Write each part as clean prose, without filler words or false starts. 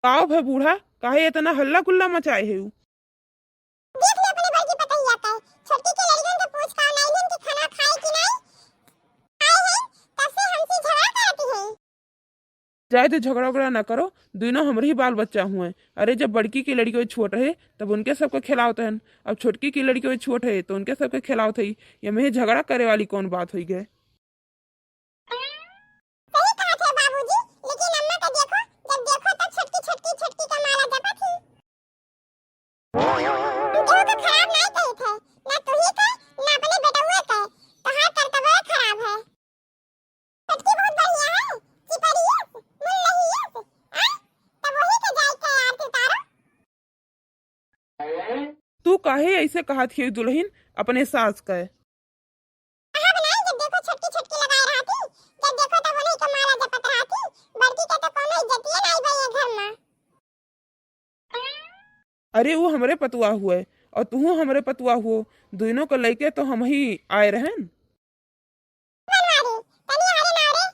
काव भे बूढ़ा, काहे इतना हल्ला गुल्ला मचाए है? देख ले अपने बड़की पता ही आता है। छोटी के लड़कियों से पूछ का नहीं इनके खाना खाए कि नहीं खाए हैं, तब से हमसे झगड़ा करती है। जाए तो झगड़ा उगड़ा ना करो, दोनों हमारे ही बाल बच्चा हुए। अरे जब बड़की की लड़की छोट है तब उनके सबके खिलावते हैं, अब छोटकी की लड़की छोट है तो उनके सबके खिलावते ही। ये में झगड़ा करे वाली कौन बात हुई गए? सही कहा थे बाबूजी, लेकिन अम्मा का देखो, जब देखो तब छटकी छटकी छटकी का माला जपा थी। हम केहू का खराब नहीं कही थे, ना तू ही कहे ना अपने बेटुआ कहे, तोहार कर्तव्य खराब है। छटकी बहुत बढ़िया है, चिपरी है, मुल नहीं है, तब वही के जाए के आरती उतारो। तू काहे ऐसे कहा थी दुल्हन अपने सास का? कहा बनाई जब देखो छटकी छटकी लगाए रहती, जब देखो तब उन्हीं का माला जपत रहती। बड़की का तो कोनो इज्जत ही नहीं भई घर में। अरे वो हमरे पतुआ हुए और तू हमरे पतुआ हुओ, दोनों को लेके तो हम ही आए रहन। बनवारी तनी हारे नावरे।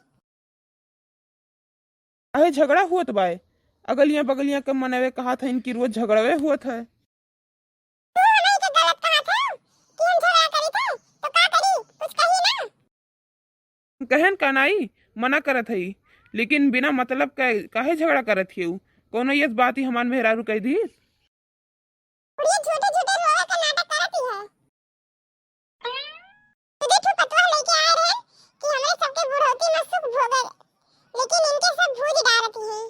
अरे झगड़ा हुआ बाय, अगलियां बगलियां के मनवे कहा था इनकी रोज झगड़वे हुआ था। तू हमें के गलत कहा था कि हम झगड़ा करी थे, तो का करी कुछ कही ना। कहन कनाई मना करत है, लेकिन बिना मतलब का काहे झगड़ा करत है? कोनो ये बात ही हमान मेहरारू कह दी। ये झूठे झूठे रोवे का नाटक करती है। तुझे ठो पतवा लेके आए रहे कि हमरे सबके बुढ़ौती में सुख भोगे, लेकिन इनके सब भूज डालती है।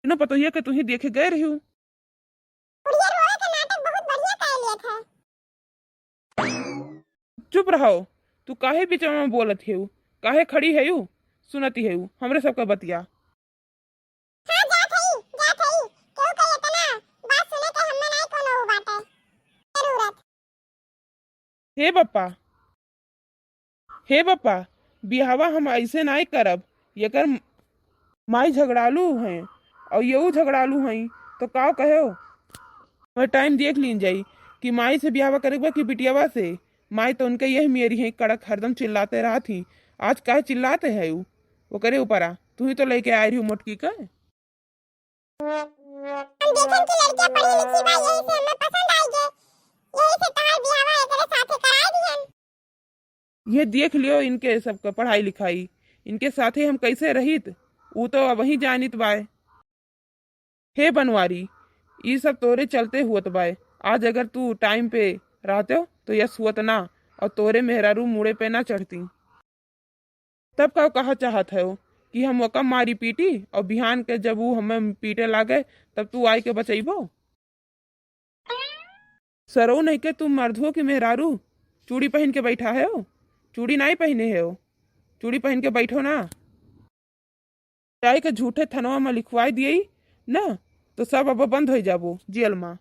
इन्हों पतोहिया के तू ही देखे गए रही हूँ। बुढ़िया रोवे का नाटक बहुत बढ़िया कर लिया था। चुप रहो, तू काहे बीच में बोलत है? काहे खड़ी है? सुनती है हमरे सबका बतिया। हां जा थई क्यों कहे इतना बात सुने के हमें नहीं कोनो हो बात है जरूरत। हे बप्पा, हे बप्पा, बिहावा हम ऐसे नहीं करब। ये कर माई झगड़ालू हैं और ये झगड़ालू हैं, तो का कहो? मैं टाइम देख लीन जाई कि माई से ब्याह करेगा कि बिटियावा से। माई तो उनके यही मेरी है कड़क, हरदम चिल्लाते रहा थी। आज काहे चिल्लाते है? वो करे ऊपरा, तू ही तो लेके आई रही मोटकी का। हम देखन की लड़कियां पढ़ी लिखी बा, यही से हमें पसंद आई गए, यही से तहार बियाह एकरे साथे कराई दिहन। ये देख लियो इनके सबका पढ़ाई लिखाई, इनके साथे हम कैसे रहित, वो तो अब वही जानित बाय। हे बनवारी, ये सब तोरे चलते हुत बाय। आज अगर तू टाइम पे रहते हो तो यस हुत ना, और तोरे मेहरारू मुड़े पे ना चढ़ती। तब का कहा चाहत है कि हम ओका मारी पीटी और बिहान के जब वो हमें पीटे लागे तब तू आई के बचैबो? सरो नहीं के तुम मर्दो की मेहरारू चूड़ी पहन के बैठा है हो? चूड़ी नहीं पहने है हो, चूड़ी पहन के बैठो ना। चाहे के झूठे थनवा में लिखवाई दिए ना, तो सब अब बंद हो जाबो जेल में।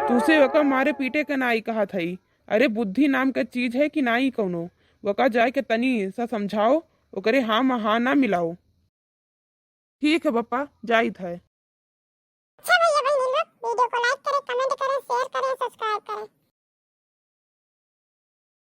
तुसे वका मारे पीटे के नाई कहा थई। अरे बुद्धि नाम का चीज है कि नाई कौनो? वका जाए के तनी सा समझाओ, ओकरे हाँ में हाँ ना मिलाओ। ठीक है बप्पा, जाइत है। अच्छा भैया बहनी लोग वीडियो को